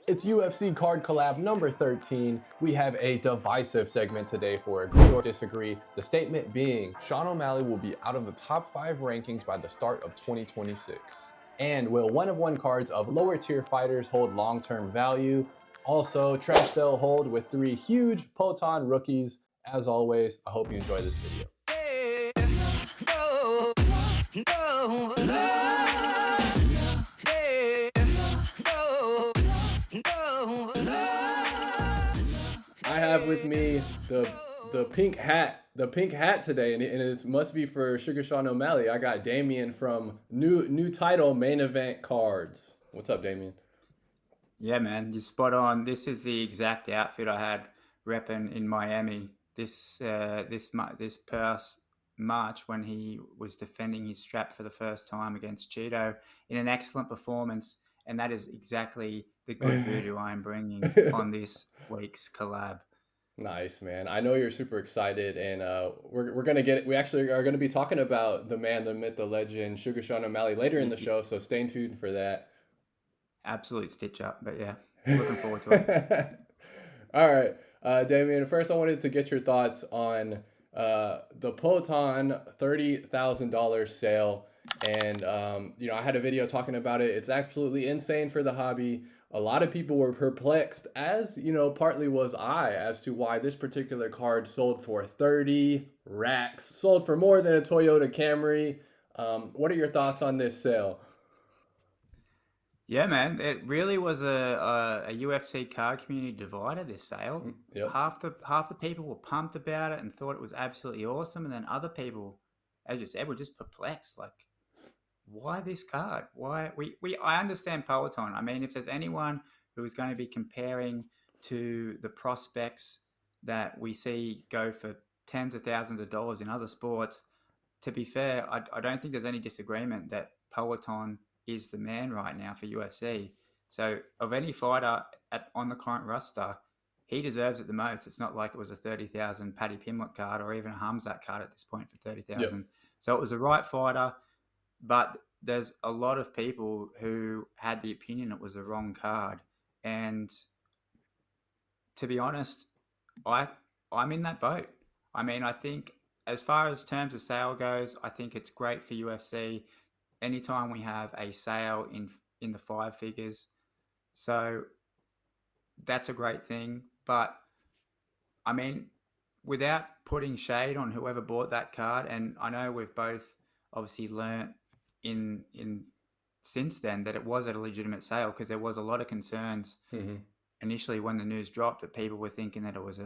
It's UFC Card Collab number 13. We have a divisive segment today for agree or disagree. The statement being, Sean O'Malley will be out of the top 5 rankings by the start of 2026. And will one-of-one cards of lower tier fighters hold long-term value? Also, trash sale hold with 3 huge Poatan rookies. As always, I hope you enjoy this video. I have with me the pink hat today, and it must be for Sugar Sean O'Malley. I got Damian from new title main event cards. What's up, Damian? Yeah, man, you're spot on. This is the exact outfit I had repping in Miami this past March when he was defending his strap for the first time against Cheeto in an excellent performance. And that is exactly the good voodoo I'm bringing on this week's collab. Nice, man. I know you're super excited, and we actually are gonna be talking about the man, the myth, the legend, Sugar Sean O'Malley later in the show. So stay tuned for that. Absolute stitch up, but yeah, looking forward to it. All right, Damian. First, I wanted to get your thoughts on the Poatan $30,000 sale, and I had a video talking about it. It's absolutely insane for the hobby. A lot of people were perplexed, as partly was I, as to why this particular card sold for 30 racks, sold for more than a Toyota Camry. What are your thoughts on this sale? Yeah, man, it really was a UFC card community divider, this sale. Yep. Half the people were pumped about it and thought it was absolutely awesome, and then other people, as you said, were just perplexed. Like, why this card? Why I understand Poatan. I mean, if there's anyone who is going to be comparing to the prospects that we see go for tens of thousands of dollars in other sports, to be fair, I don't think there's any disagreement that Poatan is the man right now for UFC. So of any fighter on the current roster, he deserves it the most. It's not like it was a 30,000 Paddy Pimblett card or even a Hamzat card at this point for 30,000. Yep. So it was the right fighter, but there's a lot of people who had the opinion it was the wrong card. And to be honest, I'm in that boat. I mean, I think as far as terms of sale goes, I think it's great for UFC. Anytime we have a sale in the 5 figures. So that's a great thing. But I mean, without putting shade on whoever bought that card, and I know we've both obviously learnt in since then that it was at a legitimate sale, because there was a lot of concerns initially when the news dropped that people were thinking that it was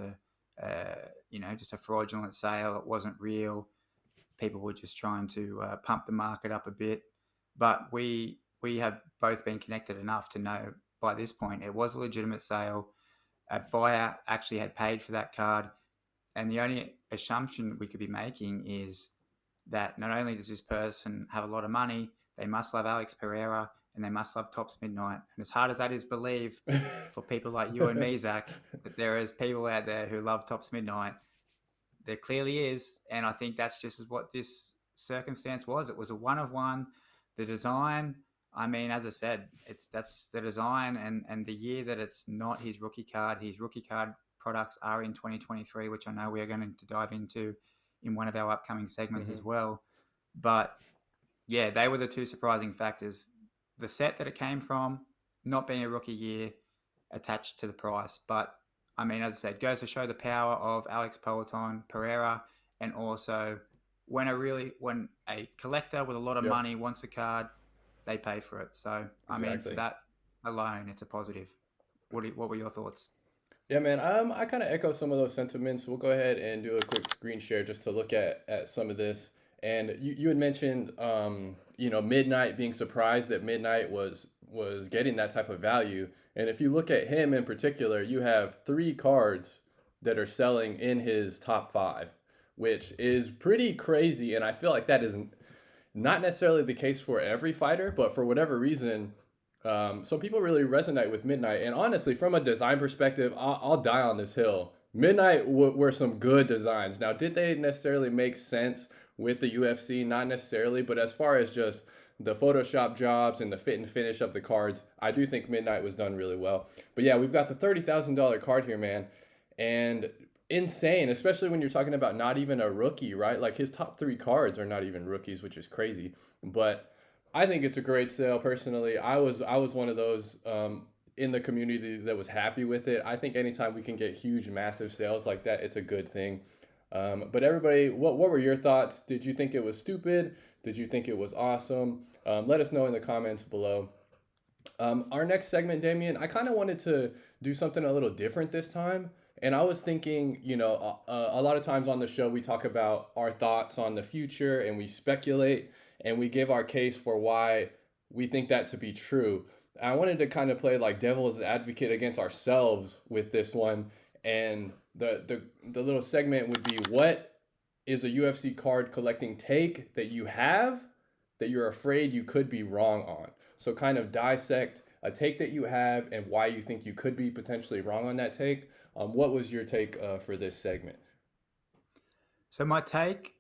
just a fraudulent sale. It wasn't real. People were just trying to pump the market up a bit. But we have both been connected enough to know by this point it was a legitimate sale. A buyer actually had paid for that card. And the only assumption we could be making is that not only does this person have a lot of money, they must love Alex Pereira and they must love Tops Midnight. And as hard as that is believe for people like you and me, Zach, that there is people out there who love Tops Midnight, there clearly is. And I think that's just what this circumstance was. It was a one-of-one. The design, I mean, as I said, that's the design and the year that it's not his rookie card. His rookie card products are in 2023, which I know we are going to dive into in one of our upcoming segments as well. But yeah, they were the 2 surprising factors. The set that it came from, not being a rookie year, attached to the price. But I mean, as I said, goes to show the power of Alex Poatan Pereira, and also when a collector with a lot of money wants a card, they pay for it. So, I mean, for that alone, it's a positive. What were your thoughts? Yeah, man, I kind of echo some of those sentiments. We'll go ahead and do a quick screen share just to look at some of this. And you had mentioned, Midnight, being surprised that Midnight was getting that type of value. And if you look at him in particular, you have 3 cards that are selling in his top 5, which is pretty crazy. And I feel like that isn't not necessarily the case for every fighter, but for whatever reason, some people really resonate with Midnight. And honestly, from a design perspective, I'll die on this hill. Midnight were some good designs. Now, did they necessarily make sense with the UFC? Not necessarily, but as far as just the Photoshop jobs and the fit and finish of the cards, I do think Midnight was done really well. But yeah, we've got the $30,000 card here, man. And insane, especially when you're talking about not even a rookie, right? Like his top three cards are not even rookies, which is crazy. But I think it's a great sale personally. I was one of those in the community that was happy with it. I think anytime we can get huge, massive sales like that, it's a good thing. But everybody, what were your thoughts? Did you think it was stupid? Did you think it was awesome? Let us know in the comments below. Our next segment, Damian, I kind of wanted to do something a little different this time. And I was thinking, a lot of times on the show, we talk about our thoughts on the future and we speculate and we give our case for why we think that to be true. I wanted to kind of play like devil's advocate against ourselves with this one. And the little segment would be, what is a UFC card collecting take that you have that you're afraid you could be wrong on? So kind of dissect a take that you have and why you think you could be potentially wrong on that take. What was your take for this segment? So my take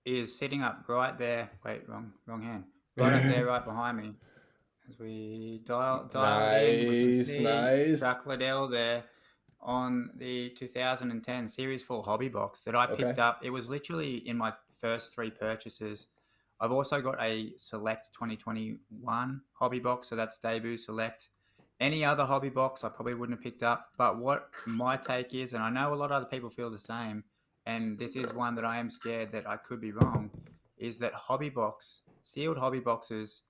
is sitting up right there. Wait, wrong hand. Right up there, right behind me. As we dial it in, we can see Nice. Chuck Liddell there on the 2010 Series 4 hobby box that I picked up. It was literally in my first three purchases. I've also got a Select 2021 hobby box, so that's debut Select. Any other hobby box I probably wouldn't have picked up, but what my take is, and I know a lot of other people feel the same, and this is one that I am scared that I could be wrong, is that sealed hobby boxes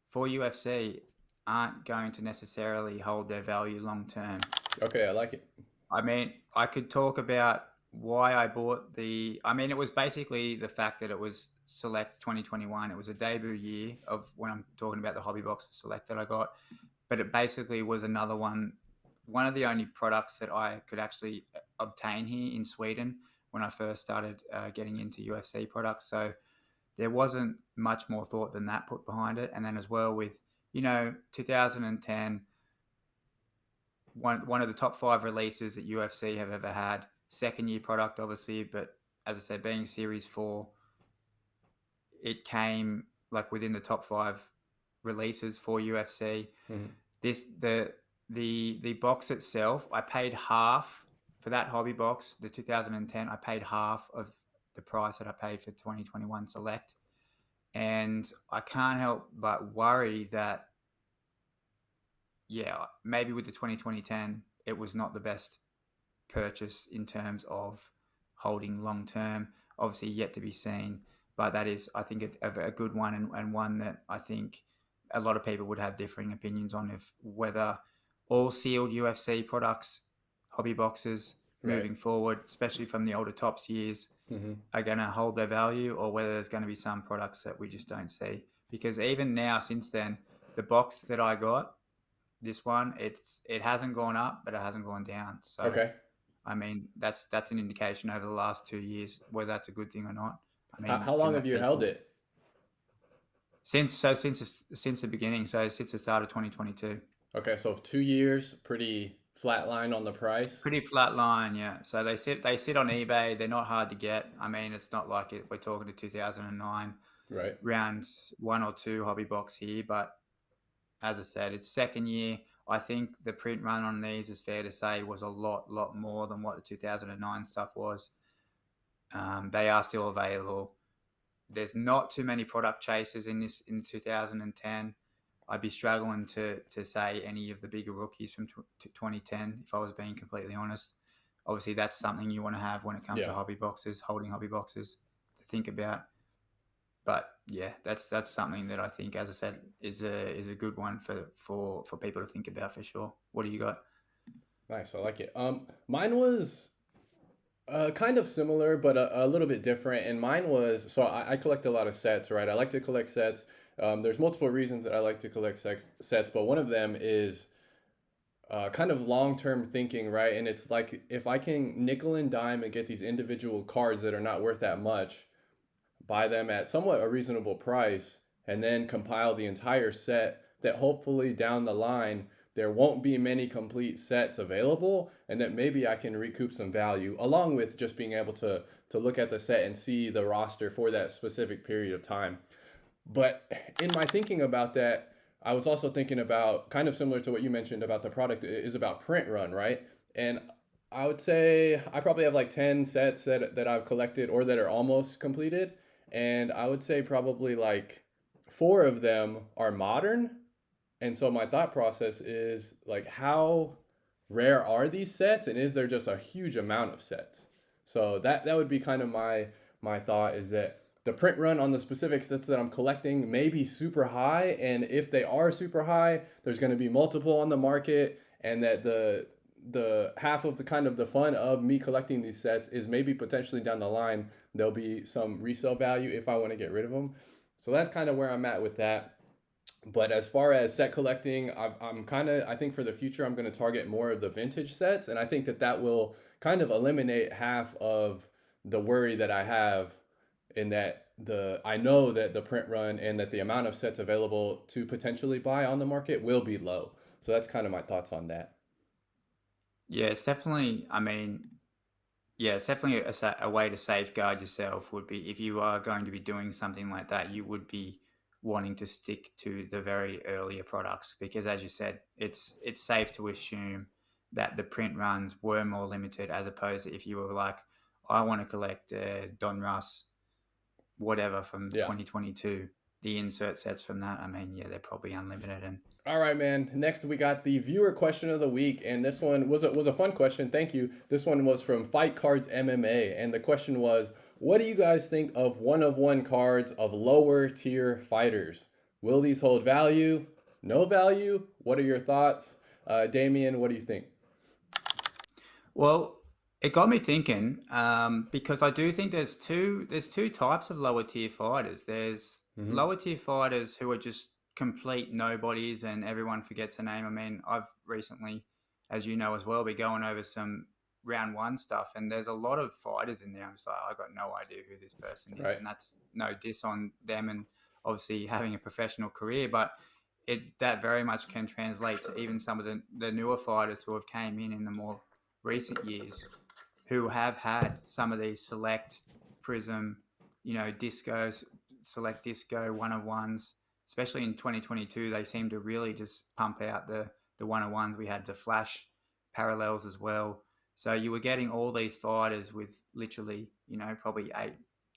for UFC aren't going to necessarily hold their value long term. Okay, I like it. I mean, I could talk about why I bought it was basically the fact that it was Select 2021. It was a debut year of when I'm talking about the hobby box for Select that I got. But it basically was another one of the only products that I could actually obtain here in Sweden when I first started getting into UFC products. So there wasn't much more thought than that put behind it. And then as well with, 2010, one of the top 5 releases that UFC have ever had. Second year product, obviously, but as I said, being Series 4, it came like within the top 5 releases for UFC. Mm-hmm. The box itself, I paid half for that hobby box. The 2010, I paid half of the price that I paid for 2021 Select, and I can't help but worry that, maybe with the 2010, it was not the best purchase in terms of holding long term. Obviously, yet to be seen, but that is, I think, a good one, and one that I think a lot of people would have differing opinions on, if whether all sealed UFC products, hobby boxes, moving forward, especially from the older Topps years, are going to hold their value, or whether there's going to be some products that we just don't see. Because even now, since then, the box that I got, this one, it hasn't gone up, but it hasn't gone down. So, I mean, that's an indication over the last 2 years whether that's a good thing or not. I mean, how long have you held it? Since the beginning, so since the start of 2022. Okay, so 2 years, pretty flat line on the price. Pretty flat line, yeah. So they sit on eBay. They're not hard to get. I mean, it's not like we're talking to 2009 round 1 or 2 hobby box here, but as I said, it's second year. I think the print run on these, is fair to say, was a lot more than what the 2009 stuff was. They are still available. There's not too many product chasers in 2010. I'd be struggling to say any of the bigger rookies from 2010, if I was being completely honest. Obviously, that's something you want to have when it comes to hobby boxes, holding hobby boxes, to think about. But yeah, that's something that I think, as I said, is a good one for people to think about for sure. What do you got? Nice, I like it. Mine was kind of similar, but a little bit different. And mine was, so I collect a lot of sets, right? I like to collect sets. There's multiple reasons that I like to collect sets, but one of them is kind of long-term thinking, right? And it's like, if I can nickel and dime and get these individual cards that are not worth that much, buy them at somewhat a reasonable price, and then compile the entire set, that hopefully down the line there won't be many complete sets available, and that maybe I can recoup some value, along with just being able to look at the set and see the roster for that specific period of time. But in my thinking about that, I was also thinking about kind of similar to what you mentioned about the product is about print run, right? And I would say I probably have like 10 sets that I've collected or that are almost completed. And I would say probably like four of them are modern. And so my thought process is like, how rare are these sets, and is there just a huge amount of sets? So that would be kind of my thought, is that the print run on the specific sets that I'm collecting may be super high, and if they are super high, there's going to be multiple on the market, and that the half of the kind of the fun of me collecting these sets is maybe potentially down the line there'll be some resale value if I want to get rid of them. So that's kind of where I'm at with that. But as far as set collecting, I'm kind of, I think for the future, I'm going to target more of the vintage sets. And I think that will kind of eliminate half of the worry that I have, in that I know that the print run and that the amount of sets available to potentially buy on the market will be low. So that's kind of my thoughts on that. Yeah, it's definitely. I mean, yeah, it's definitely a way to safeguard yourself. Would be if you are going to be doing something like that, you would be wanting to stick to the very earlier products because, as you said, it's safe to assume that the print runs were more limited as opposed to if you were like, I want to collect Don Russ whatever from Yeah. 2022, the insert sets from that. I mean, yeah, they're probably unlimited and All right, man. Next, we got the viewer question of the week, and this one was a fun question. Thank you. This one was from Fight Cards MMA, and the question was, "What do you guys think of one-of-one cards of lower tier fighters? Will these hold value? No value? What are your thoughts?" Damian, what do you think? well, it got me thinking because I do think there's two types of lower tier fighters. There's Hmm. lower tier fighters who are just complete nobodies and everyone forgets the name. I mean, I've recently, as you know as well, been going over some round one stuff, and there's a lot of fighters in there. I'm just like, I got no idea who this person is, Right. and that's no diss on them and obviously having a professional career, but that very much can translate to even some of the newer fighters who have came in the more recent years who have had some of these select prism, discos, select disco one on ones, especially in 2022, they seem to really just pump out the one on ones. We had the flash parallels as well. So you were getting all these fighters with literally, probably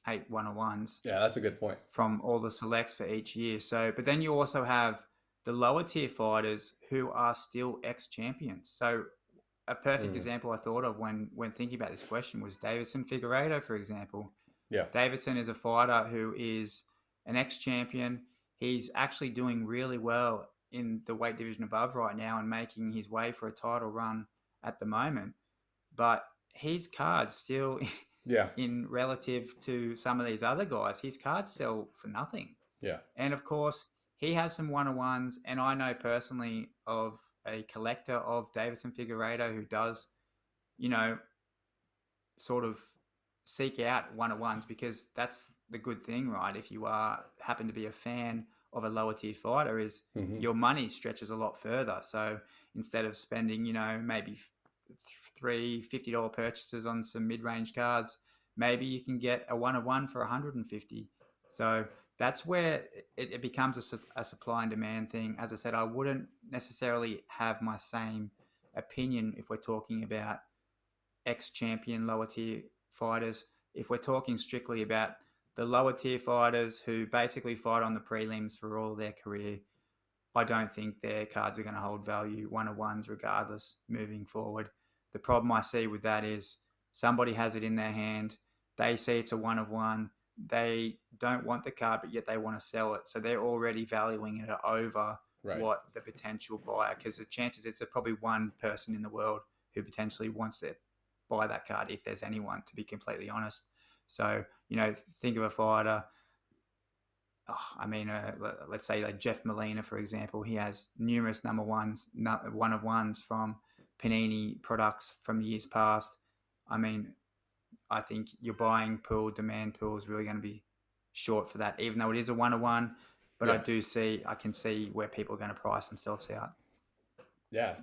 eight one on ones Yeah, that's a good point. from all the selects for each year. So, but then you also have the lower tier fighters who are still ex champions. So, a perfect Mm. example I thought of when thinking about this question was Davidson Figueiredo, for example. Yeah. Davidson is a fighter who is an ex champion. He's actually doing really well in the weight division above right now and making his way for a title run at the moment. But his cards still, Yeah. in relative to some of these other guys, his cards sell for nothing. Yeah. And of course, he has some one on ones. And I know personally of a collector of Davidson Figueiredo who does, you know, sort of seek out one on ones because that's the good thing, right? If you are happen to be a fan of a lower tier fighter, is Hmm. your money stretches a lot further. So instead of spending, maybe $350 purchases on some mid range cards, maybe you can get a one on one for 150. So that's where it becomes a supply and demand thing. As I said, I wouldn't necessarily have my same opinion if we're talking about ex-champion lower tier fighters. If we're talking strictly about the lower tier fighters who basically fight on the prelims for all their career, I don't think their cards are going to hold value one on ones regardless moving forward. The problem I see with that is somebody has it in their hand, they see it's a one of one, they don't want the card, but yet they want to sell it. So they're already valuing it over Right. what the potential buyer, because the chances is there's probably one person in the world who potentially wants to buy that card if there's anyone, to be completely honest. So, think of a fighter. Oh, I mean, let's say like Jeff Molina, for example. He has numerous number ones, one of ones from Panini products from years past. I mean, I think your buying pool, demand pool is really going to be short for that, even though it is a one of one. But Yeah. I can see where people are going to price themselves out. Yeah,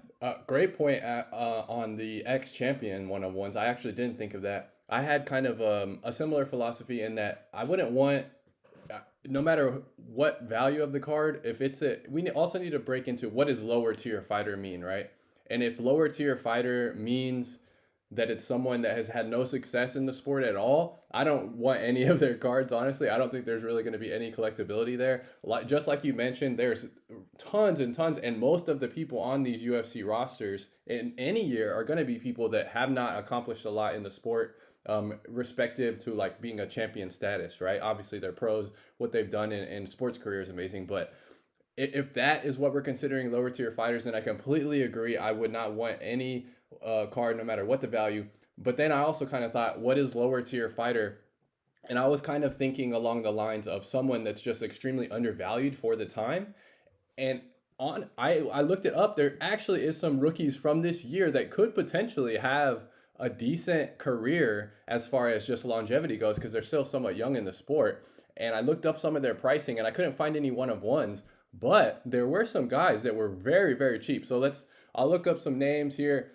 great point on the ex champion one on ones. I actually didn't think of that. I had kind of a similar philosophy in that I wouldn't want. no matter what value of the card, if it's we also need to break into what does lower tier fighter mean, right? And if lower tier fighter means that it's someone that has had no success in the sport at all, I don't want any of their cards, honestly. I don't think there's really going to be any collectability there. Like, just like you mentioned, there's tons and tons, and most of the people on these UFC rosters in any year are going to be people that have not accomplished a lot in the sport, respective to like being a champion status, right? Obviously, they're pros. What they've done in sports career is amazing, but if that is what we're considering lower tier fighters, then I completely agree. I would not want any card, no matter what the value. But then I also kind of thought, what is lower tier fighter? And I was kind of thinking along the lines of someone that's just extremely undervalued for the time. And I looked it up. There actually is some rookies from this year that could potentially have a decent career as far as just longevity goes, because they're still somewhat young in the sport. And I looked up some of their pricing and I couldn't find any one of ones, but there were some guys that were very, very cheap. So I'll look up some names here.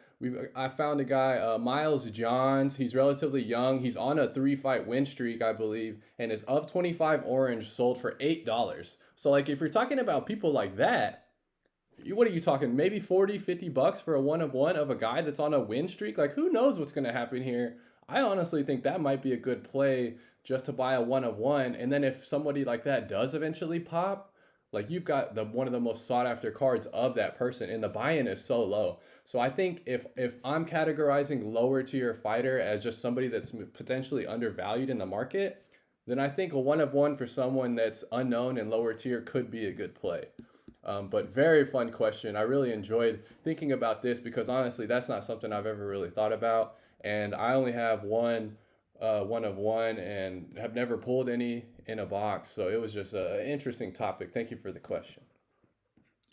I found a guy, Miles Johns. He's relatively young. He's on a 3-fight win streak, I believe, and is of 25 orange, sold for $8. So like if you're talking about people like that, what are you talking? Maybe 40, $50 for a one of one of a guy that's on a win streak? Like who knows what's going to happen here? I honestly think that might be a good play just to buy a one of one. And then if somebody like that does eventually pop, like you've got one of the most sought after cards of that person, and the buy-in is so low. So I think if I'm categorizing lower tier fighter as just somebody that's potentially undervalued in the market, then I think a one of one for someone that's unknown and lower tier could be a good play. But very fun question. I really enjoyed thinking about this because honestly, that's not something I've ever really thought about. And I only have one of one, and have never pulled any in a box. So it was just an interesting topic. Thank you for the question.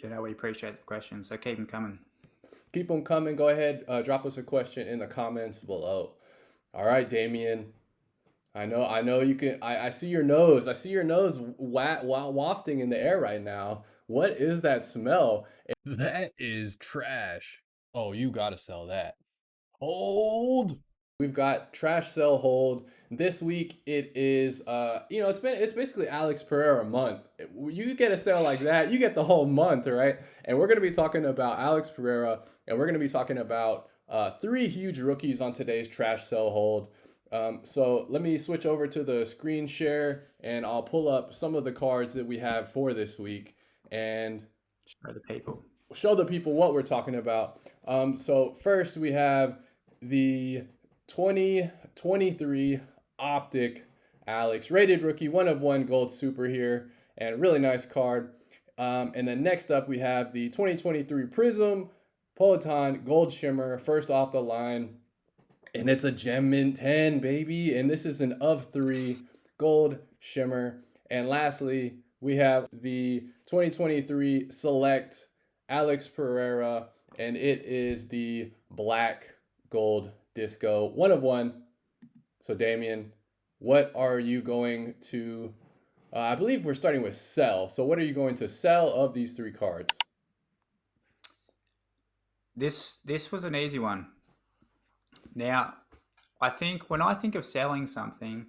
You know, we appreciate the questions, so keep them coming. Keep them coming. Go ahead, drop us a question in the comments below. All right, Damian. I know you can. I see your nose. I see your nose wafting in the air right now. What is that smell? That is trash. Oh, you gotta sell that. Hold. We've got trash sell hold. This week it is it's basically Alex Pereira month. You get a sale like that, you get the whole month, right? And we're gonna be talking about Alex Pereira, and we're gonna be talking about three huge rookies on today's trash sell hold. So let me switch over to the screen share and I'll pull up some of the cards that we have for this week and show the people what we're talking about. So first we have the 2023 Optic Alex, rated rookie, one of one gold super here, and really nice card. And then next up we have the 2023 Prism Poatan Gold Shimmer, first off the line. And it's a Gem Mint 10, baby. And this is an of 3 gold shimmer. And lastly, we have the 2023 Select Alex Pereira, and it is the black gold disco, one of one. So Damian, what are you going to, I believe we're starting with sell. So what are you going to sell of these three cards? This was an easy one. Now, I think when I think of selling something,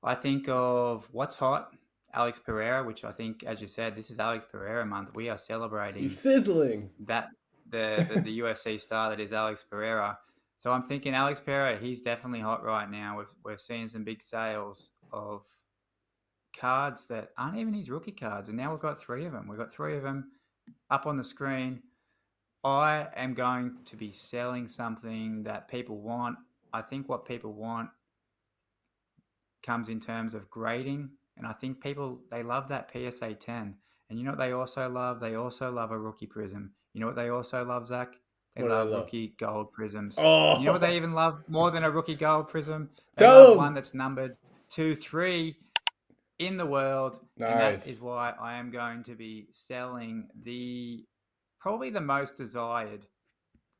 I think of what's hot, Alex Pereira, which I think, as you said, this is Alex Pereira month. We are celebrating. He's sizzling. That the UFC star that is Alex Pereira. So I'm thinking Alex Pereira, he's definitely hot right now. We're seeing some big sales of cards that aren't even his rookie cards, and now we've got three of them. We've got three of them up on the screen. I am going to be selling something that people want. I think what people want comes in terms of grading. And I think people, they love that PSA 10. And you know what they also love? They also love a rookie prism. You know what they also love, Zach? They love rookie gold prisms. Oh. You know what they even love more than a rookie gold prism? They love one that's numbered 2, 3 in the world. Nice. And that is why I am going to be selling probably the most desired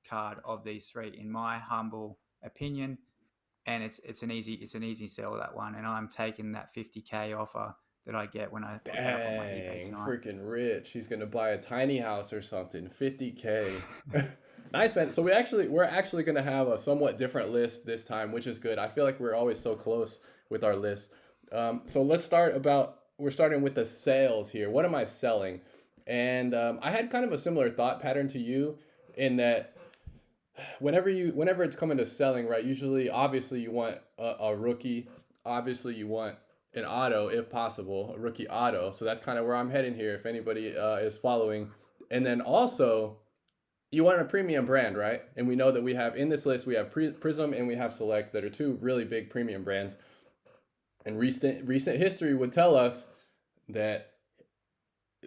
card of these three, in my humble opinion. And it's an easy sell, that one. And I'm taking that 50K offer that I get when I put that up on my eBay tonight. Freaking rich. He's gonna buy a tiny house or something. 50K. Nice, man. So we're actually gonna have a somewhat different list this time, which is good. I feel like we're always so close with our list. So let's start we're starting with the sales here. What am I selling? And I had kind of a similar thought pattern to you in that whenever it's coming to selling, right? Usually, obviously, you want a rookie. Obviously, you want an auto if possible, a rookie auto. So that's kind of where I'm heading here. If anybody is following, and then also you want a premium brand, right? And we know that we have in this list we have Prism and we have Select that are two really big premium brands. And recent history would tell us that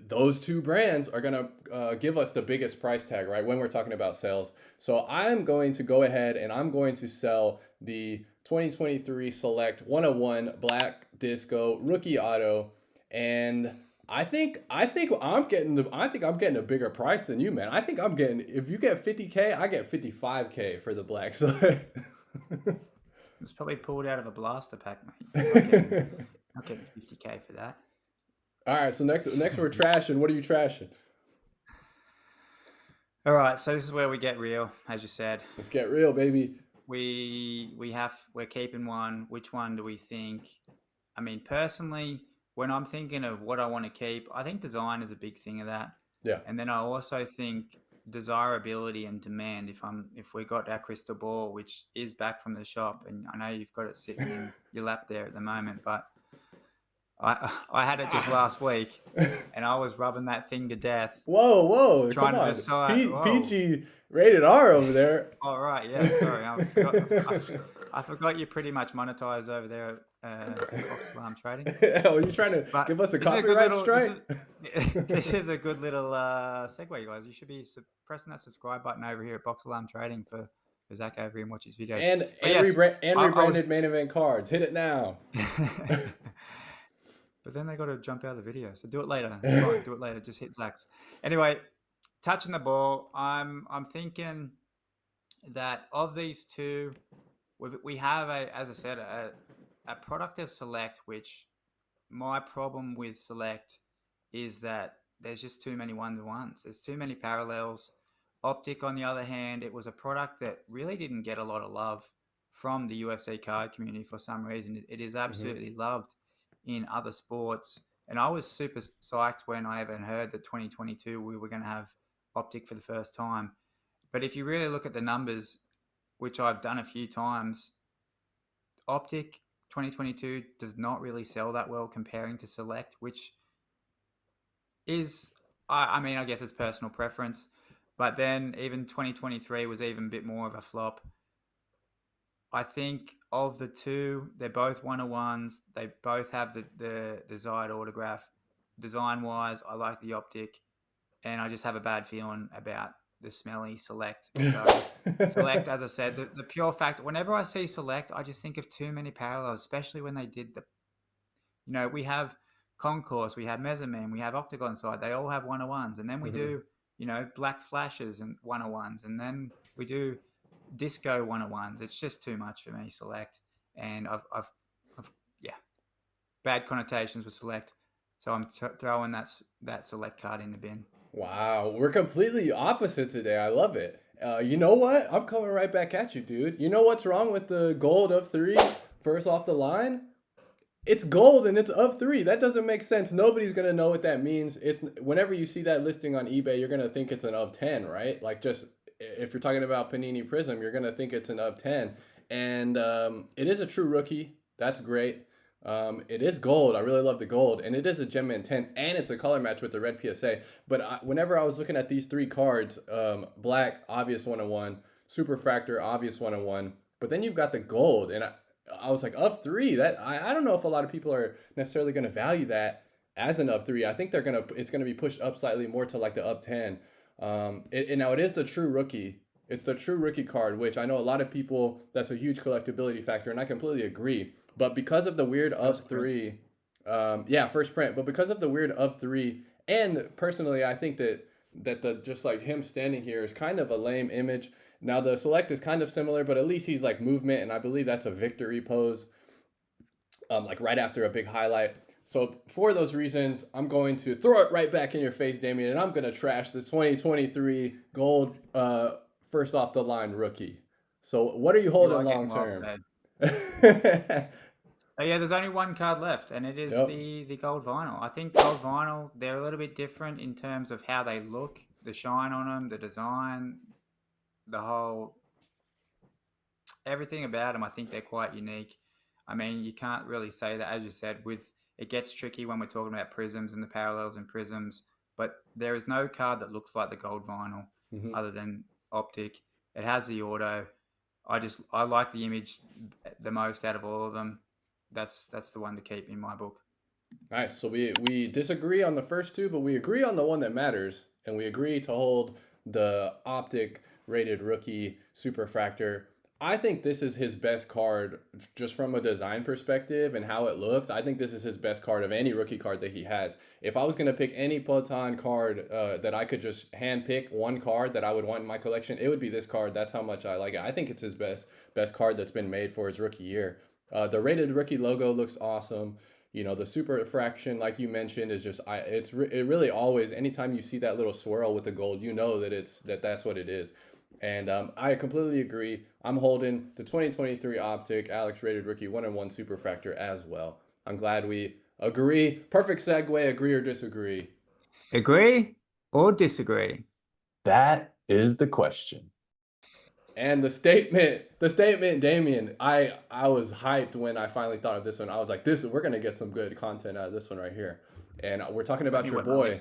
those two brands are going to give us the biggest price tag, right? When we're talking about sales. So I'm going to go ahead and I'm going to sell the 2023 Select 101 Black Disco Rookie Auto. And I think I'm getting a bigger price than you, man. I think I'm getting, if you get 50K, I get 55K for the Black Select. It's probably pulled out of a blaster pack, mate. I'm getting 50K for that. All right, so next we're trashing. What are you trashing? All right, so this is where we get real, as you said. Let's get real, baby. We're keeping one. Which one do we think? I mean, personally, when I'm thinking of what I want to keep, I think design is a big thing of that. Yeah. And then I also think desirability and demand. If we got our crystal ball, which is back from the shop, and I know you've got it sitting in your lap there at the moment, but I had it just last week, and I was rubbing that thing to death. Whoa! Trying come to on, decide. PG rated R over there. All right, yeah. Sorry, I forgot you pretty much monetized over there at Box Alarm Trading. Are you trying to give us a copyright strike? This is a good little segue, guys. You should be pressing that subscribe button over here at Box Alarm Trading for Zach over here and watch his videos. And rebranded main event cards. Hit it now. But then they got to jump out of the video. So do it later. It's fine. Do it later. Just hit Zach's. Anyway, touching the ball, I'm thinking that of these two, we have as I said, a product of Select, which my problem with Select is that there's just too many one-to-ones. There's too many parallels. Optic, on the other hand, it was a product that really didn't get a lot of love from the UFC card community for some reason. It is absolutely loved in other sports. And I was super psyched when I even heard that 2022 we were going to have Optic for the first time. But if you really look at the numbers, which I've done a few times, Optic 2022 does not really sell that well comparing to Select, which is, I mean, I guess it's personal preference. But then even 2023 was even a bit more of a flop. I think of the two, they're both one-on-ones. They both have the desired autograph. Design-wise, I like the Optic, and I just have a bad feeling about the smelly Select. So Select, as I said, the pure fact, whenever I see Select, I just think of too many parallels, especially when they did we have Concourse, we have Mezzanine, we have Octagon Side. They all have one-on-ones. And then we do, Black Flashes and one-on-ones. And then we do Disco one-on-ones. It's just too much for me, Select, and I've bad connotations with Select, so I'm throwing that Select card in the bin. Wow, we're completely opposite today. I love it. You know what? I'm coming right back at you, dude. You know what's wrong with the gold of 3 first off the line? It's gold and it's of 3. That doesn't make sense. Nobody's gonna know what that means. It's whenever you see that listing on eBay, you're gonna think it's an of 10, right? Like just if you're talking about Panini Prism, you're going to think it's an of 10. And it is a true rookie. That's great. It is gold. I really love the gold. And it is a Gem Man 10. And it's a color match with the red PSA. But whenever I was looking at these 3 cards, black, obvious 101, Superfractor, obvious 101. But then you've got the gold. And I was like, of 3? That I don't know if a lot of people are necessarily going to value that as an of 3. I think it's going to be pushed up slightly more to like the of 10. Now it is the true rookie. It's the true rookie card, which I know a lot of people, that's a huge collectability factor, and I completely agree. But because of the weird of 3, first print. But because of the weird of 3, and personally, I think that the just like him standing here is kind of a lame image. Now the Select is kind of similar, but at least he's like movement, and I believe that's a victory pose, like right after a big highlight. So for those reasons, I'm going to throw it right back in your face, Damian, and I'm going to trash the 2023 gold first off the line rookie. So what are you holding long term? Oh, yeah, there's only one card left, and it is Yep. the gold vinyl. I think gold vinyl, they're a little bit different in terms of how they look, the shine on them, the design, the whole everything about them. I think they're quite unique. I mean, you can't really say that, as you said, with it gets tricky when we're talking about prisms and the parallels and prisms, but there is no card that looks like the gold vinyl Hmm. other than Optic. It has the auto. I like the image the most out of all of them. That's the one to keep in my book. Nice. So we disagree on the first two, but we agree on the one that matters, and we agree to hold the Optic rated rookie Superfractor. I think this is his best card just from a design perspective and how it looks. I think this is his best card of any rookie card that he has. If I was going to pick any Poatan card that I could just hand pick one card that I would want in my collection, it would be this card. That's how much I like it. I think it's his best card that's been made for his rookie year. The rated rookie logo looks awesome. The super fraction, like you mentioned, is just it really always, anytime you see that little swirl with the gold, you know that's what it is. And I completely agree. I'm holding the 2023 Optic Alex rated rookie 1-in-1 superfractor as well. I'm glad we agree. Perfect segue. Agree or disagree? Agree or disagree? That is the question. And the statement, Damian. I was hyped when I finally thought of this one. I was like, we're gonna get some good content out of this one right here. And we're talking about your boy.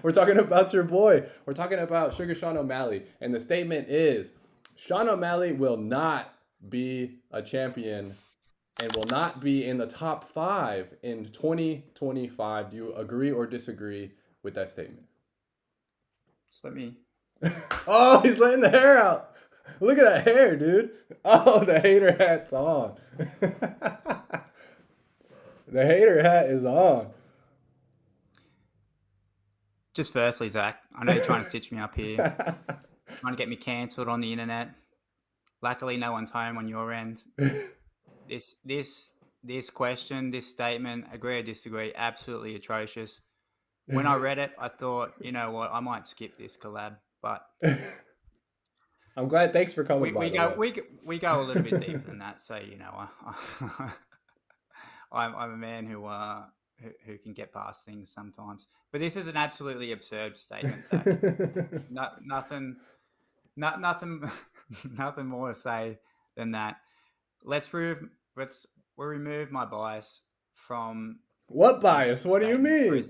We're talking about your boy. We're talking about Sugar Sean O'Malley. And the statement is Sean O'Malley will not be a champion and will not be in the top 5 in 2025. Do you agree or disagree with that statement? Just let me. Oh, he's letting the hair out. Look at that hair, dude. Oh, the hater hat's on. The hater hat is on. Just firstly, Zach, I know you're trying to stitch me up here, trying to get me cancelled on the internet. Luckily, no one's home on your end. This question, this statement, agree or disagree, absolutely atrocious. When I read it, I thought, you know what, I might skip this collab, but I'm glad. Thanks for coming. we go a little bit deeper than that. So I'm a man who can get past things sometimes. But this is an absolutely absurd statement. Nothing more to say than that. Let's remove my bias from. What bias? What do you mean?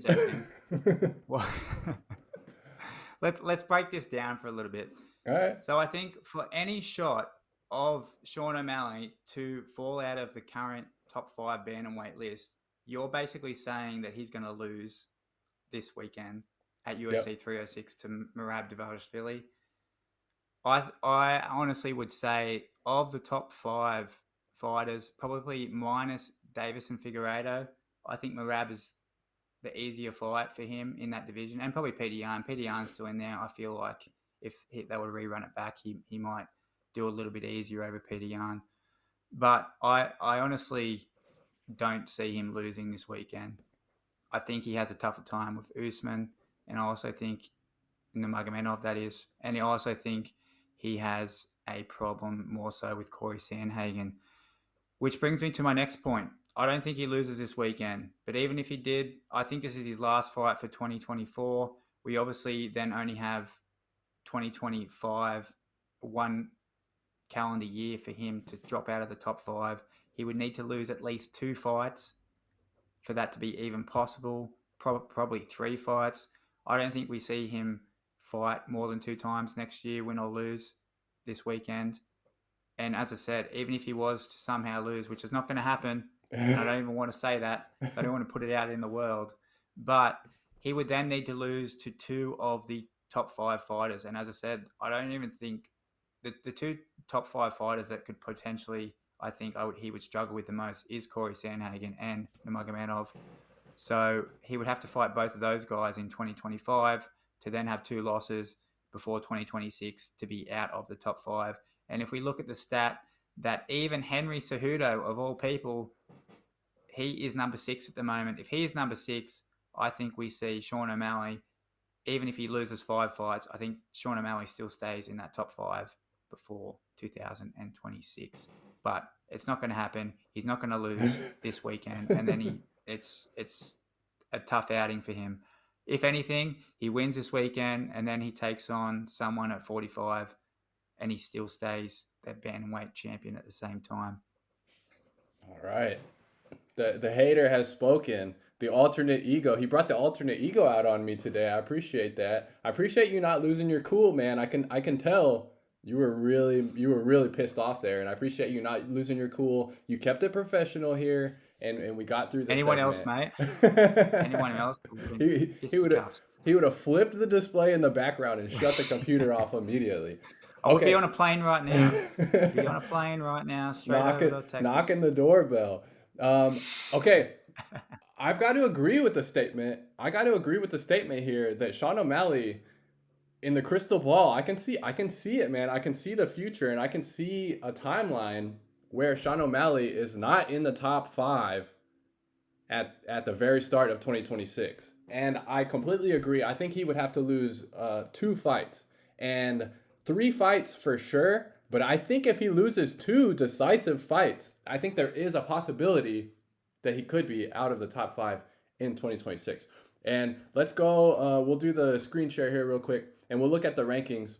Let's break this down for a little bit. All right. So I think for any shot of Sean O'Malley to fall out of the current top 5 bantamweight list, you're basically saying that he's going to lose this weekend at UFC 306 to Merab Dvalishvili. I honestly would say of the top 5 fighters, probably minus Davis and Figueiredo, I think Merab is the easier fight for him in that division, and probably Peter Yan. Peter Yan's still in there. I feel like if they would rerun it back, he might do a little bit easier over Peter Yan. But I honestly don't see him losing this weekend. I think he has a tougher time with Usman, and I also think Nurmagomedov, that is, and I also think he has a problem more so with Corey Sandhagen, which brings me to my next point. I don't think he loses this weekend, but even if he did, I think this is his last fight for 2024. We obviously then only have 2025, one calendar year for him to drop out of the top 5. He would need to lose at least 2 fights for that to be even possible, probably 3 fights. I don't think we see him fight more than 2 times next year, win or lose this weekend. And as I said, even if he was to somehow lose, which is not going to happen, and I don't even want to say that, I don't want to put it out in the world, but he would then need to lose to 2 of the top 5 fighters. And as I said, I don't even think the 2 top 5 fighters that could potentially, I think he would struggle with the most is Corey Sandhagen and Nurmagomedov. So he would have to fight both of those guys in 2025 to then have 2 losses before 2026 to be out of the top 5. And if we look at the stat that even Henry Cejudo, of all people, he is number 6 at the moment. If he is number 6, I think we see Sean O'Malley, even if he loses 5 fights, I think Sean O'Malley still stays in that top 5. before 2026. But it's not going to happen. He's not going to lose this weekend, and then it's a tough outing for him. If anything, he wins this weekend, and then he takes on someone at 45, and he still stays that bantamweight champion at the same time. All right. The hater has spoken. The alternate ego. He brought the alternate ego out on me today. I appreciate that. I appreciate you not losing your cool, man. I can tell you were really pissed off there, and I appreciate you not losing your cool. You kept it professional here, and we got through this. Anyone segment. else, mate? Anyone else? He would have flipped the display in the background and shut the computer off immediately. I would be on a plane right now. Be on a plane right now, straight over to Texas. Knocking the doorbell. Okay. I've got to agree with the statement. I got to agree with the statement here that Sean O'Malley, in the crystal ball, I can see it, man. I can see the future, and I can see a timeline where Sean O'Malley is not in the top 5 at the very start of 2026. And I completely agree. I think he would have to lose 2 fights and 3 fights for sure. But I think if he loses 2 decisive fights, I think there is a possibility that he could be out of the top 5 in 2026. And let's go, we'll do the screen share here real quick, and we'll look at the rankings.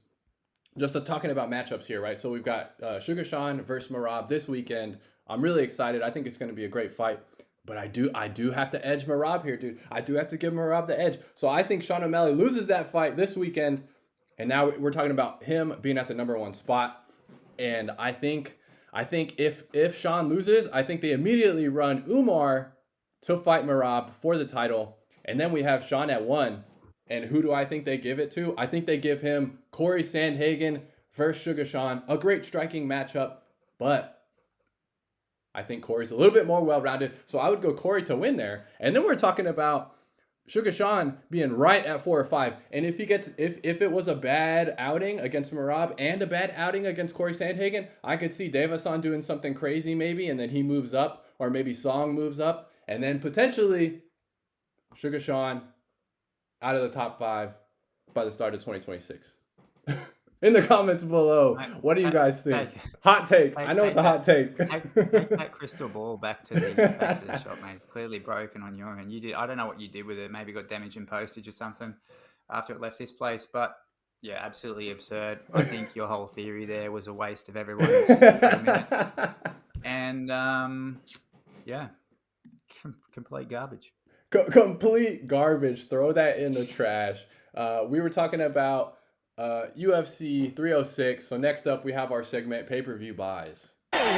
Just talking about matchups here, right? So we've got Sugar Sean versus Merab this weekend. I'm really excited. I think it's going to be a great fight. But I do have to edge Merab here, dude. I do have to give Merab the edge. So I think Sean O'Malley loses that fight this weekend. And now we're talking about him being at the number 1 spot. And I think if Sean loses, I think they immediately run Umar to fight Merab for the title. And then we have Sean at 1. And who do I think they give it to? I think they give him Corey Sandhagen versus Sugar Sean. A great striking matchup, but I think Corey's a little bit more well-rounded. So I would go Corey to win there. And then we're talking about Sugar Sean being right at 4 or 5. And if it was a bad outing against Merab and a bad outing against Corey Sandhagen, I could see Davison doing something crazy maybe, and then he moves up, or maybe Song moves up, and then potentially Sugar Sean out of the top 5 by the start of 2026 In the comments below, what do you guys think? Hot take. I know it's a hot take. Take that crystal ball back to the shop, mate. It's clearly broken on your end. You did. I don't know what you did with it. Maybe got damage in postage or something after it left this place. But yeah, absolutely absurd. I think your whole theory there was a waste of everyone's minute. And yeah, complete garbage. Complete garbage. Throw that in the trash. We were talking about UFC 306. So next up, we have our segment, Pay-Per-View Buys. Time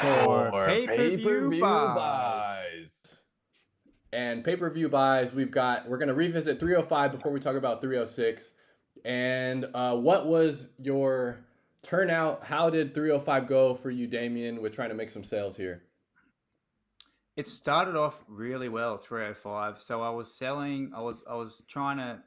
for Pay-Per-View Buys. And Pay-Per-View Buys, we're going to revisit 305 before we talk about 306. And what was your turnout? How did 305 go for you, Damian, with trying to make some sales here? It started off really well, 305. So I was selling, I was trying to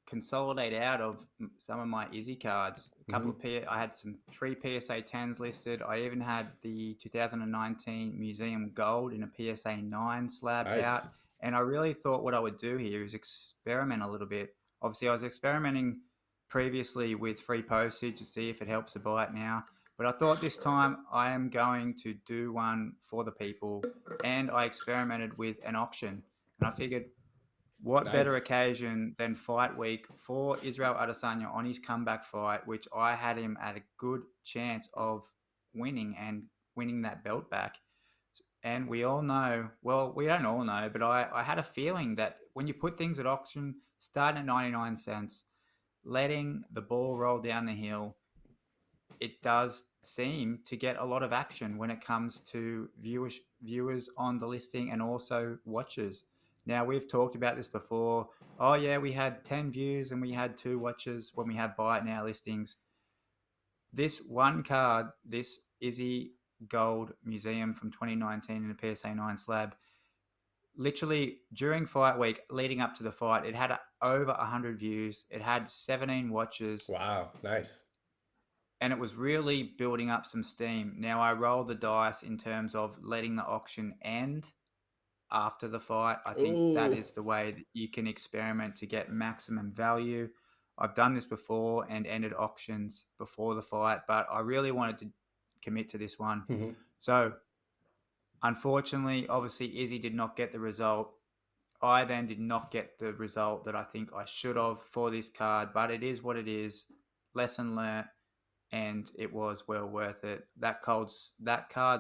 consolidate out of some of my Izzy cards. A couple of I had some 3 PSA 10s listed. I even had the 2019 Museum Gold in a PSA 9 slab out. And I really thought what I would do here is experiment a little bit. Obviously, I was experimenting previously with free postage to see if it helps to buy it now. But I thought this time I am going to do one for the people, and I experimented with an auction. And I figured, what better occasion than fight week for Israel Adesanya on his comeback fight, which I had him at a good chance of winning that belt back. And we all know, well, we don't all know, but I had a feeling that when you put things at auction, starting at 99 cents, letting the ball roll down the hill, it does seem to get a lot of action when it comes to viewers on the listing and also watchers. Now, we've talked about this before. Oh, yeah, we had 10 views and we had 2 watchers when we had buy it now listings. This one card, this Izzy Gold Museum from 2019 in a PSA 9 slab, literally during fight week leading up to the fight, it had over 100 views. It had 17 watchers. Wow, nice. And it was really building up some steam. Now, I rolled the dice in terms of letting the auction end after the fight. I think that Ooh. is the way that you can experiment to get maximum value. I've done this before and ended auctions before the fight, but I really wanted to commit to this one. Mhm. So, unfortunately, obviously, Izzy did not get the result. I then did not get the result that I think I should have for this card, but it is what it is. Lesson learnt, and it was well worth it. That card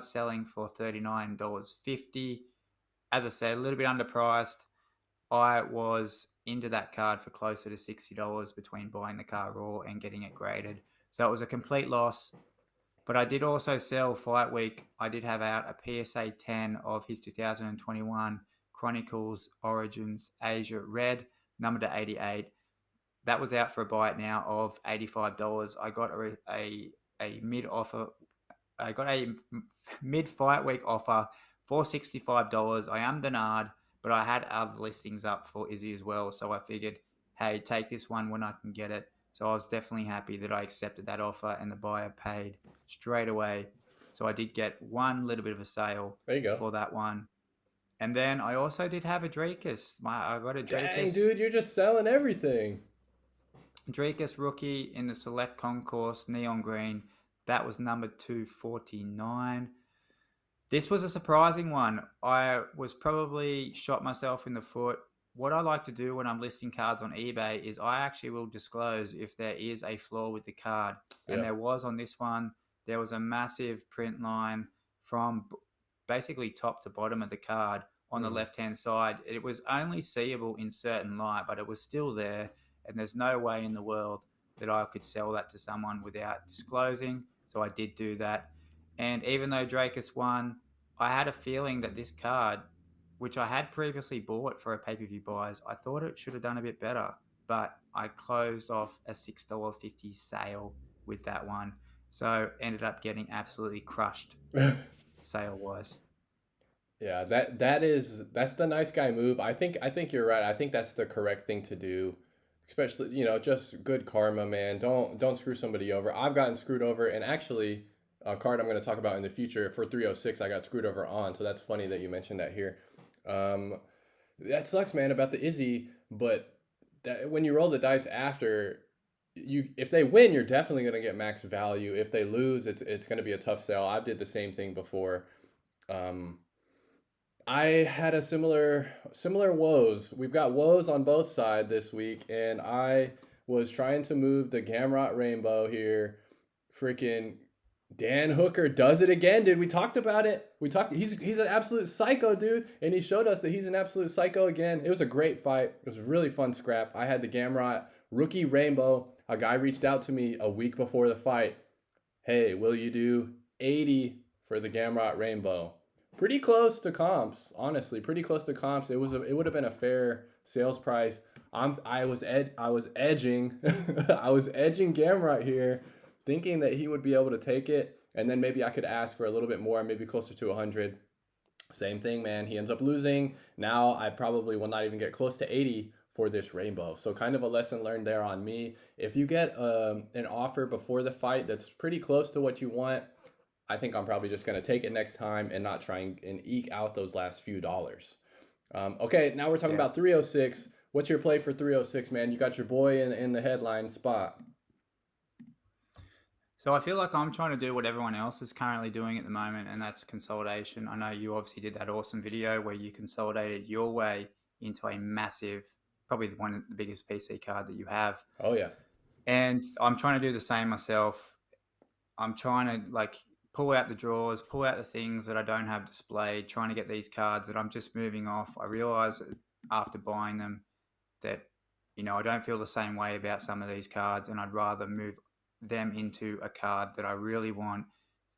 selling for $39.50. As I said, a little bit underpriced. I was into that card for closer to $60 between buying the card raw and getting it graded. So it was a complete loss. But I did also sell Fight Week. I did have out a PSA 10 of his 2021 Chronicles Origins Asia Red, number to 88. That was out for a buy now of $85. I got a mid offer. I got a mid fight week offer for $65. I am denied, but I had other listings up for Izzy as well. So I figured, hey, take this one when I can get it. So I was definitely happy that I accepted that offer and the buyer paid straight away. So I did get one little bit of a sale There you go. for that one. And then I also did have a Drakus. I got a Dang, Drakus. dude, you're just selling everything. Drakus rookie in the select concourse, neon green. That was number 249. This was a surprising one. I was probably shot myself in the foot. What I like to do when I'm listing cards on eBay is I actually will disclose if there is a flaw with the card. And Yeah. there was on this one. There was a massive print line from basically top to bottom of the card on the left-hand side. It was only seeable in certain light, but it was still there. And there's no way in the world that I could sell that to someone without disclosing. So I did do that. And even though Drakus won, I had a feeling that this card, which I had previously bought for a PPV Buys, I thought it should have done a bit better. But I closed off a $6.50 sale with that one. So ended up getting absolutely crushed sale-wise. Yeah, that's the nice guy move. I think you're right. I think that's the correct thing to do. Especially, just good karma, man. Don't screw somebody over. I've gotten screwed over, and actually a card I'm going to talk about in the future for 306 I got screwed over on. So that's funny that you mentioned that here. That sucks, man, about the Izzy, but that when you roll the dice after, if they win, you're definitely going to get max value. If they lose, it's going to be a tough sell. I did the same thing before. Um, I had a similar woes. We've got woes on both sides this week, and I was trying to move the Gamrot Rainbow here. Freaking Dan Hooker does it again, dude. We talked about it. He's an absolute psycho, dude, and he showed us that he's an absolute psycho again. It was a great fight. It was a really fun scrap. I had the Gamrot rookie Rainbow. A guy reached out to me a week before the fight. Hey, will you do 80 for the Gamrot Rainbow? Pretty close to comps, honestly. Pretty close to comps. It would have been a fair sales price. I was edging I was edging Gamrot here, thinking that he would be able to take it, and then maybe I could ask for a little bit more, maybe closer to 100. Same thing, man. He ends up losing. Now I probably will not even get close to 80 for this rainbow. So kind of a lesson learned there on me. If you get an offer before the fight that's pretty close to what you want, I think I'm probably just going to take it next time and not try and eke out those last few dollars. Okay, now we're talking about 306. What's your play for 306, man? You got your boy in the headline spot. So I feel like I'm trying to do what everyone else is currently doing at the moment, and that's consolidation. I know you obviously did that awesome video where you consolidated your way into a massive, probably one of the biggest PC card that you have. Oh, yeah. And I'm trying to do the same myself. I'm trying to pull out the drawers, pull out the things that I don't have displayed, trying to get these cards that I'm just moving off. I realize after buying them that, I don't feel the same way about some of these cards, and I'd rather move them into a card that I really want,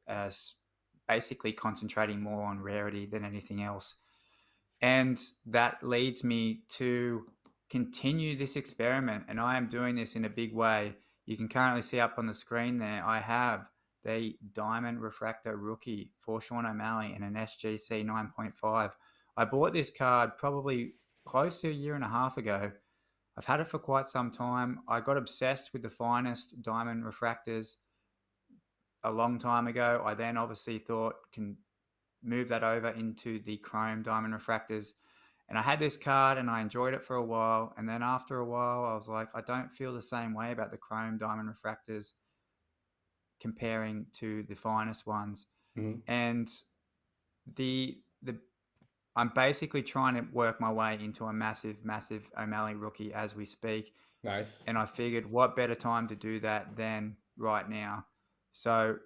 as basically concentrating more on rarity than anything else. And that leads me to continue this experiment, and I am doing this in a big way. You can currently see up on the screen there, I have the Diamond Refractor Rookie for Sean O'Malley in an SGC 9.5. I bought this card probably close to a year and a half ago. I've had it for quite some time. I got obsessed with the finest diamond refractors a long time ago. I then obviously thought, moved that over into the chrome diamond refractors. And I had this card and I enjoyed it for a while. And then after a while, I was like, I don't feel the same way about the chrome diamond refractors comparing to the finest ones. Mhm. And the I'm basically trying to work my way into a massive, massive O'Malley rookie as we speak. Nice. And I figured what better time to do that than right now. So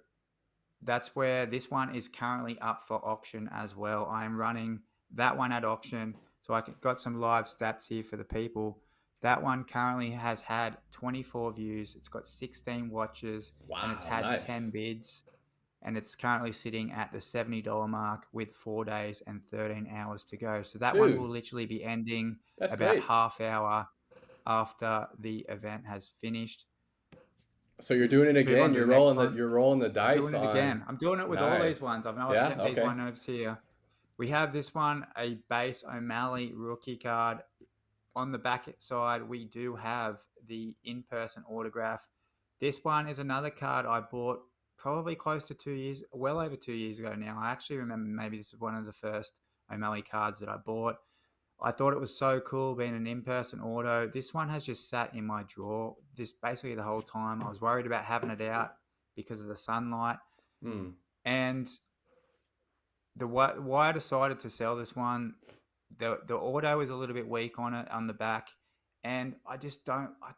that's where this one is currently up for auction as well. I am running that one at auction. So I got some live stats here for the people. That one currently has had 24 views. It's got 16 watches and it's Wow, had nice. 10 bids. And it's currently sitting at the $70 mark with 4 days and 13 hours to go. So that one will Dude, literally be ending that's about great. half hour after the event has finished. So you're doing it Move on again. to the next one. You're rolling the I'm dice doing it on. again. I'm doing it with all these Nice. ones. I know I've Yeah. sent these Okay. one notes here. We have this one, a base O'Malley rookie card. On the back side, we do have the in-person autograph. This one is another card I bought probably close to 2 years, well over 2 years ago now. I actually remember maybe this is one of the first O'Malley cards that I bought. I thought it was so cool being an in-person auto. This one has just sat in my drawer this basically the whole time. I was worried about having it out because of the sunlight. Mm. And why I decided to sell this one, the auto is a little bit weak on it on the back, and I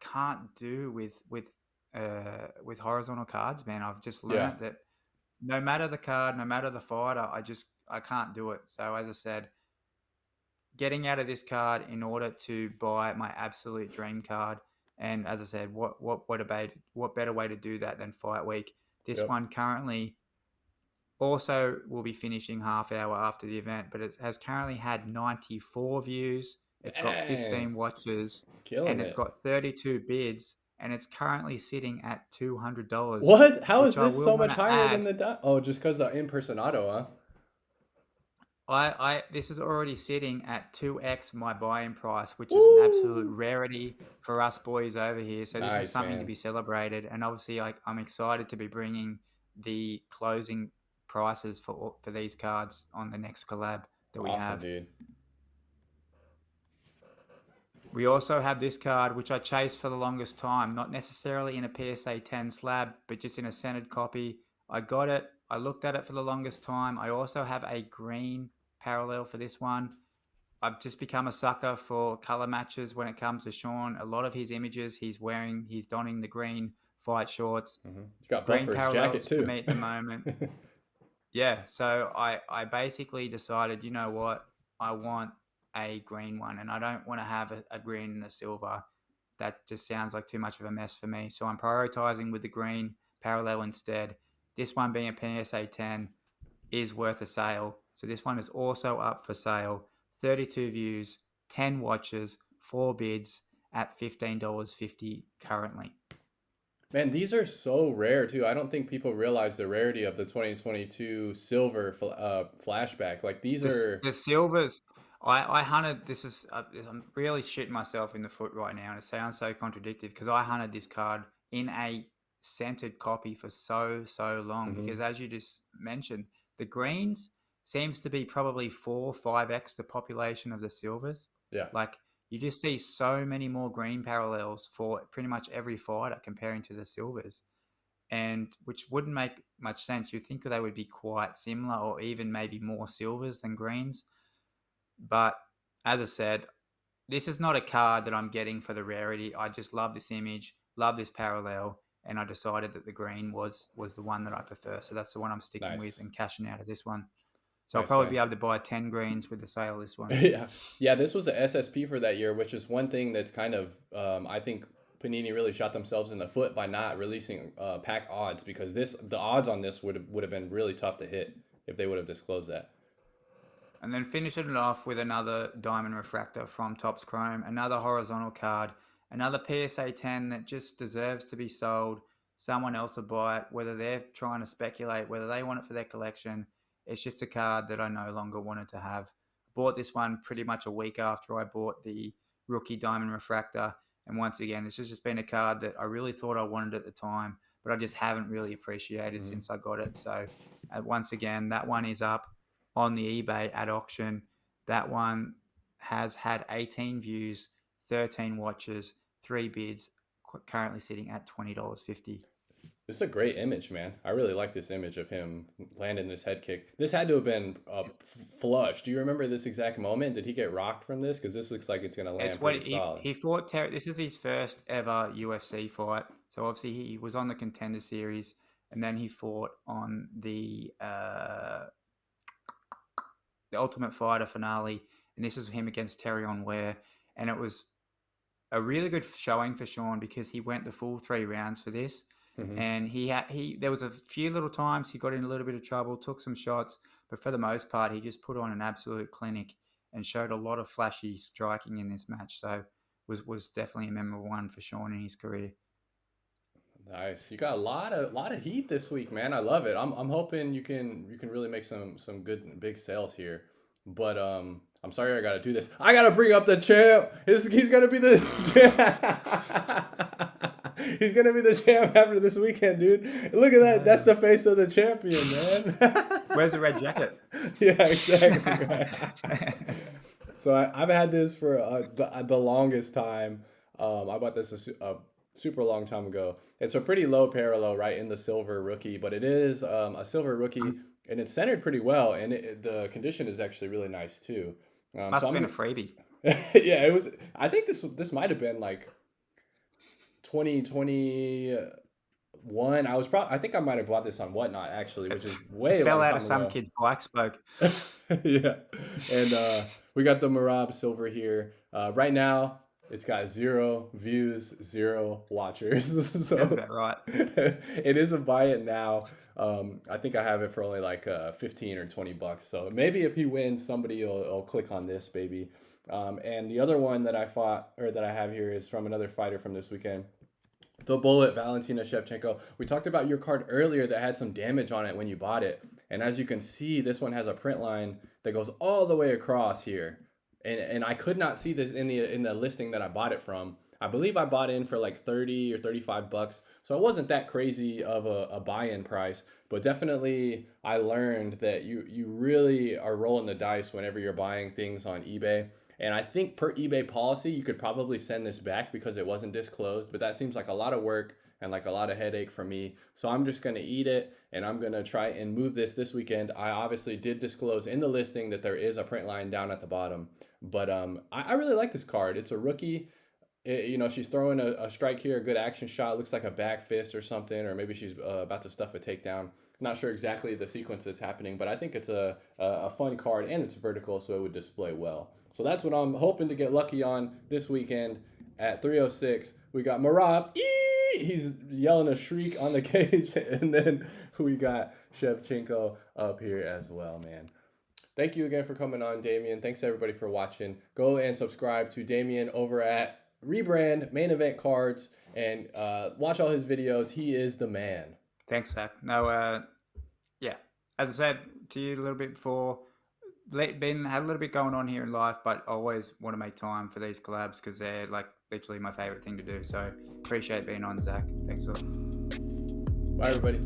can't do with horizontal cards, man. I've just Yeah. learned that no matter the card, no matter the fighter, I can't do it. So as I said, getting out of this card in order to buy my absolute dream card. And as I said, what better way to do that than Fight Week? This Yep. one currently also will be finishing half hour after the event, but it has currently had 94 views. It's got 15 Dang. watches Killing and it's it. got 32 bids, and it's currently sitting at $200. What? How is Which I this will so want much to higher than add. the Oh, just because the in-person auto, huh? This is already sitting at 2x my buying price, which is an absolute Woo! rarity for us boys over here. So this is Nice, something to man. be celebrated, and obviously, I'm excited to be bringing the closing prices for these cards on the next collab that we Awesome, have. dude. We also have this card, which I chased for the longest time, not necessarily in a PSA 10 slab, but just in a centered copy. I got it. I looked at it for the longest time. I also have a green parallel for this one. I've just become a sucker for color matches when it comes to Sean. A lot of his images, he's donning the green fight shorts. Mm-hmm. You got Green Buffer's jacket parallels for too. me at the moment. Yeah, so I basically decided, you know what, I want a green one, and I don't want to have a green and a silver. That just sounds like too much of a mess for me. So I'm prioritizing with the green parallel instead. This one being a PSA 10 is worth a sale. So this one is also up for sale. 32 views, 10 watches, 4 bids at $15.50 currently. Man, these are so rare too. I don't think people realize the rarity of the 2022 silver flashback. Like these are. The silvers, I hunted. I'm really shitting myself in the foot right now, and it sounds so contradictory because I hunted this card in a centered copy for so long. Mhm. Because as you just mentioned, the greens seems to be probably 4 or 5x the population of the silvers. Yeah. Like you just see so many more green parallels for pretty much every fighter comparing to the silvers, and which wouldn't make much sense. You'd think they would be quite similar or even maybe more silvers than greens. But as I said, this is not a card that I'm getting for the rarity. I just love this image, love this parallel, and I decided that the green was the one that I prefer. So that's the one I'm sticking with Nice. and cashing out of this one. So I'll Nice, probably man. be able to buy 10 greens with the sale of this one. Yeah. Yeah, this was a SSP for that year, which is one thing that's kind of, I think Panini really shot themselves in the foot by not releasing pack odds, because the odds on this would have been really tough to hit if they would have disclosed that. And then finishing it off with another diamond refractor from Topps Chrome, another horizontal card, another PSA 10 that just deserves to be sold. Someone else will buy it, whether they're trying to speculate, whether they want it for their collection. It's just a card that I no longer wanted to have. Bought this one pretty much a week after I bought the rookie diamond refractor. And once again, this has just been a card that I really thought I wanted at the time, but I just haven't really appreciated Mhm. since I got it. So once again, that one is up. on the eBay at auction. That one has had 18 views, 13 watches, 3 bids, currently sitting at $20.50. This is a great image, man. I really like this image of him landing this head kick. This had to have been flush. Do you remember this exact moment? Did he get rocked from this? Because this looks like it's going to land It's what pretty solid. he fought. This is his first ever UFC fight. So obviously he was on the Contender Series, and then he fought on the Ultimate Fighter finale, and this was him against Terrion Ware, and it was a really good showing for Sean because he went the full 3 rounds for this. Mhm. And there was a few little times he got in a little bit of trouble, took some shots, but for the most part, he just put on an absolute clinic and showed a lot of flashy striking in this match. So was definitely a memorable one for Sean in his career. Nice. You got a lot of heat this week, man. I love it. I'm hoping you can really make some good big sales here. But I'm sorry I gotta do this. I gotta bring up the champ. He's gonna be the he's gonna be the champ after this weekend, dude. Look at that. That's the face of the champion, man. Where's the red jacket? Yeah, exactly. So I've had this for the longest time. I bought this a super long time ago. It's a pretty low parallel, right, in the silver rookie, but it is a silver rookie, and it's centered pretty well, and the condition is actually really nice too. Must have been a freebie. Yeah, it was. I think this might have been like 2021. I think I might have bought this on Whatnot actually, which is way Fell long out time of some ago. kid's bike spoke. Yeah, and we got the Marab silver here. Right now, it's got 0 views, 0 watchers. So That's about right. it is a buy it now. I think I have it for only like 15 or 20 bucks. So maybe if he wins, somebody will click on this baby. And the other one that I have here is from another fighter from this weekend. The Bullet, Valentina Shevchenko. We talked about your card earlier that had some damage on it when you bought it. And as you can see, this one has a print line that goes all the way across here. And I could not see this in the listing that I bought it from. I believe I bought in for like 30 or 35 bucks. So it wasn't that crazy of a buy-in price, but definitely I learned that you really are rolling the dice whenever you're buying things on eBay. And I think per eBay policy, you could probably send this back because it wasn't disclosed, but that seems like a lot of work and like a lot of headache for me. So I'm just going to eat it, and I'm going to try and move this weekend. I obviously did disclose in the listing that there is a print line down at the bottom, but I really like this card. It's a rookie. She's throwing a strike here, a good action shot. Looks like a back fist or something, or maybe she's about to stuff a takedown. Not sure exactly the sequence that's happening, but I think it's a fun card, and it's vertical, so it would display well. So that's what I'm hoping to get lucky on this weekend at 306. We got Marab. He's yelling a shriek on the cage, and then we got Shevchenko up here as well, man. Thank you again for coming on, Damian. Thanks everybody for watching. Go and subscribe to Damian over at Rebrand Main Event Cards and watch all his videos. He is the man. Thanks, Zach. No, yeah. As I said to you a little bit before, been had a little bit going on here in life, but always want to make time for these collabs because they're like literally my favorite thing to do. So appreciate being on, Zach. Thanks a lot. Bye, everybody.